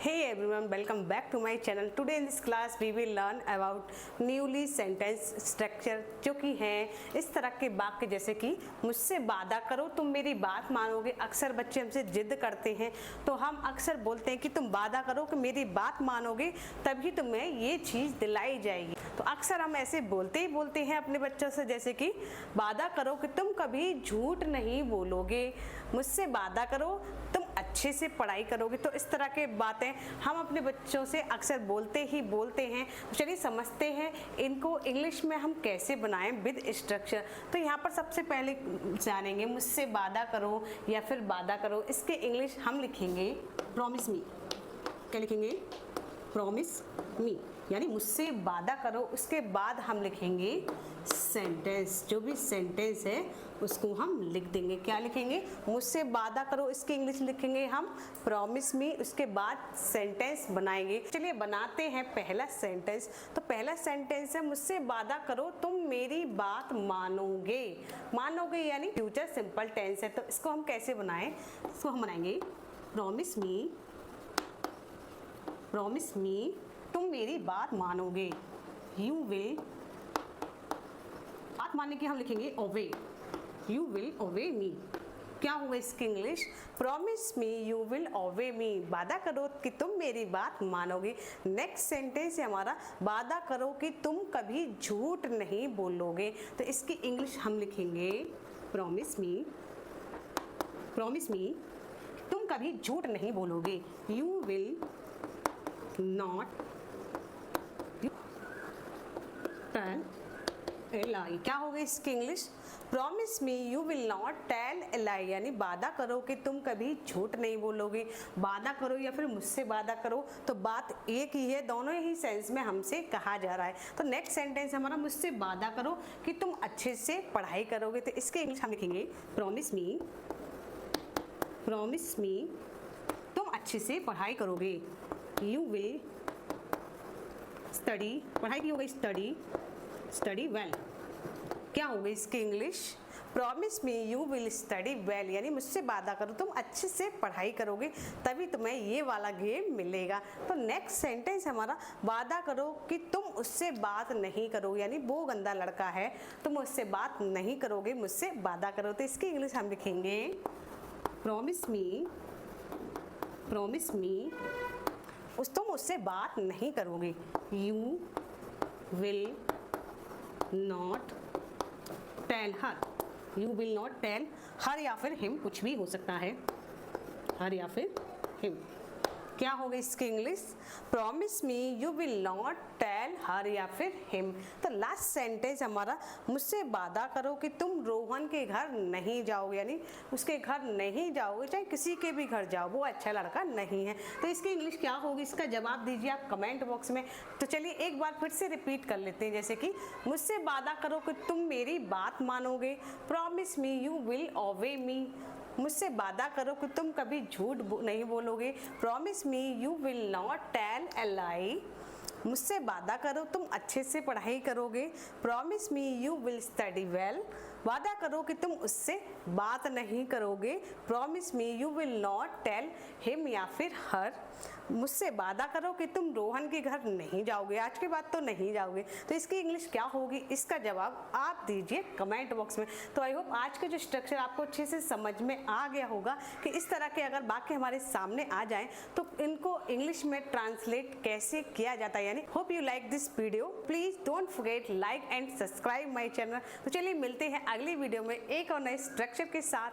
Hey everyone, welcome back to my channel. Today in this class we will learn about newly sentence structure, जो कि है इस तरह के वाक्य जैसे कि मुझसे वादा करो तुम मेरी बात मानोगे। अक्सर बच्चे हमसे जिद करते हैं तो हम अक्सर बोलते हैं कि तुम वादा करो कि मेरी बात मानोगे तभी तुम्हें ये चीज़ दिलाई जाएगी। तो अक्सर हम ऐसे बोलते ही बोलते हैं अपने बच्चों से, जैसे कि वादा करो कि तुम कभी झूठ नहीं बोलोगे, मुझसे वादा करो तुम अच्छे से पढ़ाई करोगे। तो इस तरह के बातें हम अपने बच्चों से अक्सर बोलते ही बोलते हैं। चलिए समझते हैं इनको इंग्लिश में हम कैसे बनाएं विद स्ट्रक्चर। तो यहाँ पर सबसे पहले जानेंगे मुझसे वादा करो या फिर वादा करो, इसके इंग्लिश हम लिखेंगे प्रॉमिस मी। क्या लिखेंगे? प्रॉमिस मी, यानी मुझसे वादा करो। उसके बाद हम लिखेंगे सेंटेंस, जो भी सेंटेंस है उसको हम लिख देंगे। क्या लिखेंगे? मुझसे वादा करो, इसके इंग्लिश लिखेंगे हम प्रॉमिस मी। उसके बाद सेंटेंस बनाएंगे। चलिए बनाते हैं पहला सेंटेंस। तो पहला सेंटेंस है मुझसे वादा करो तुम मेरी बात मानोगे। मानोगे यानी फ्यूचर सिंपल टेंस है। तो इसको हम कैसे बनाएं? इसको हम बनाएंगे प्रॉमिस मी तुम मेरी बात मानोगे। यू विल, बात मानने की हम लिखेंगे ओबे। यू विल ओबे मी। क्या होगा इसकी English? Promise me you will obey me. वादा करो कि तुम मेरी बात मानोगे। नेक्स्ट सेंटेंस है हमारा वादा करो कि तुम कभी झूठ नहीं बोलोगे। तो इसकी इंग्लिश हम लिखेंगे प्रॉमिस मी तुम कभी झूठ नहीं बोलोगे। You will not tell a lie. क्या होगा इसकी English? Promise me you will not tell a lie, यानी वादा करो कि तुम कभी झूठ नहीं बोलोगे। वादा करो या फिर मुझसे वादा करो, तो बात एक ही है, दोनों ही सेंस में हमसे कहा जा रहा है। तो नेक्स्ट सेंटेंस हमारा मुझसे वादा करो कि तुम अच्छे से पढ़ाई करोगे। तो इसके इंग्लिश हम लिखेंगे प्रॉमिस मी तुम अच्छे से पढ़ाई करोगे। यू विल स्टडी, पढ़ाई की होगी स्टडी वेल। क्या होगा इसकी English? Promise me you will study well, यानी मुझसे वादा करो तुम अच्छे से पढ़ाई करोगे तभी तुम्हें ये वाला गेम मिलेगा। तो नेक्स्ट सेंटेंस हमारा वादा करो कि तुम उससे बात नहीं करोगे, यानी वो गंदा लड़का है तुम उससे बात नहीं करोगे, मुझसे वादा करो। तो इसकी इंग्लिश हम लिखेंगे प्रॉमिस मी तुम उससे बात नहीं करोगे। You will not tell her. You will not tell her या फिर हिम, कुछ भी हो सकता है, हर या फिर हिम। क्या होगा इसकी English? Promise me you will not tell her या फिर हिम। तो लास्ट सेंटेंस हमारा मुझसे वादा करो कि तुम रोहन के घर नहीं जाओगे, यानी उसके घर नहीं जाओगे, चाहे किसी के भी घर जाओ, वो अच्छा लड़का नहीं है। तो इसकी इंग्लिश क्या होगी? इसका जवाब दीजिए आप कमेंट बॉक्स में। तो चलिए एक बार फिर से रिपीट कर लेते हैं, जैसे कि मुझसे वादा करो कि तुम मेरी बात मानोगे। Promise me you will obey मी। मुझसे वादा करो कि तुम कभी झूठ नहीं बोलोगे। Promise me you will not tell a lie. मुझसे वादा करो तुम अच्छे से पढ़ाई करोगे। Promise me you will study well. वादा करो कि तुम उससे बात नहीं करोगे। Promise me you will not tell him या फिर हर। मुझसे वादा करो कि तुम रोहन के घर नहीं जाओगे, आज के बाद तो नहीं जाओगे। तो इसकी इंग्लिश क्या होगी? इसका जवाब आप दीजिए कमेंट बॉक्स में। तो आई होप आज का जो स्ट्रक्चर आपको अच्छे से समझ में आ गया होगा कि इस तरह के अगर वाक्य हमारे सामने आ जाएं तो इनको इंग्लिश में ट्रांसलेट कैसे किया जाता है। यानी hope you like this video. Please don't forget like and subscribe my channel. तो चलिए मिलते हैं अगली वीडियो में एक और नए स्ट्रक्चर के साथ।